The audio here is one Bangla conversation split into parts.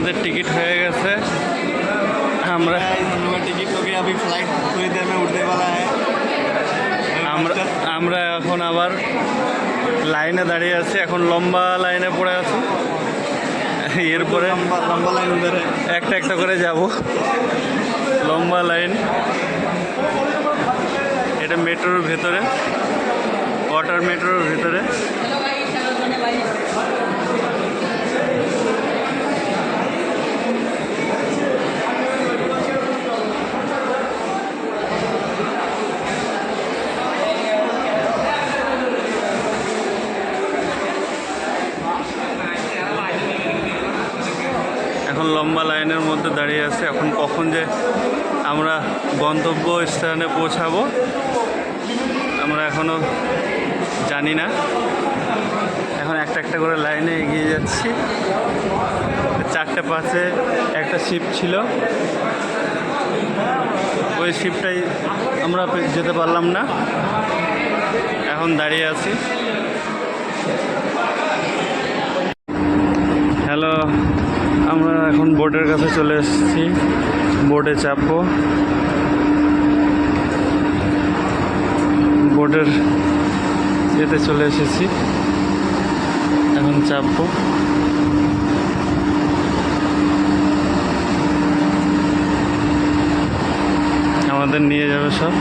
আমাদের টিকিট হয়ে গেছে। আমরা टिकट हो गया, अभी फ्लाइट थोड़ी देर में उड़ने वाला है। আমরা এখন আবার লাইনে দাঁড়িয়ে আছি। এখন লম্বা লাইনে পড়ে আছি। এরপরে लंबा लाइन उधर है। একটা একটা করে যাব। লম্বা লাইন। এটা মেট্রোর ভেতরে, ওয়াটার মেট্রোর ভেতরে। এখন লম্বা লাইনের মধ্যে দাঁড়িয়ে আছে। এখন কখন যে আমরা গন্তব্য স্থানে পৌঁছাবো আমরা এখনও জানি না। এখন একটা একটা করে লাইনে এগিয়ে যাচ্ছি। 4:05 একটা শিপ ছিল, ওই শিপটাই আমরা যেতে পারলাম না। এখন দাঁড়িয়ে আছি। হ্যালো, আমরা এখন বোটের কাছে চলে এসেছি। বোটে চাপবো। বোটের যেতে চলে এসেছি, এখন চাপবো। আমাদের নিয়ে যাবে সব।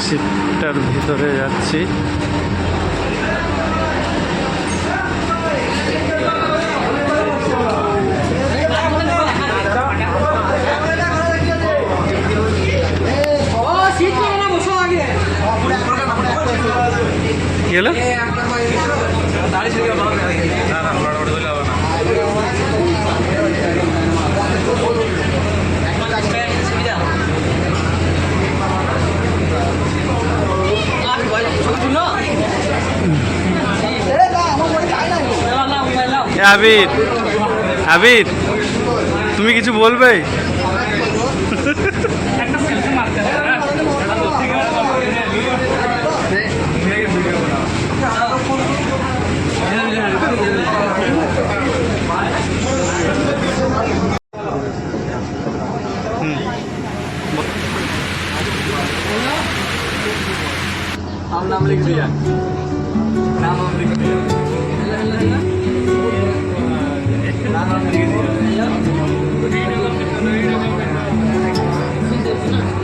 শিপটার ভিতরে যাচ্ছি। কি হলো? আবির, আবির তুমি কিছু বলবে? नाम लिख दिया, नाम लिख दिया, नाम लिख दिया।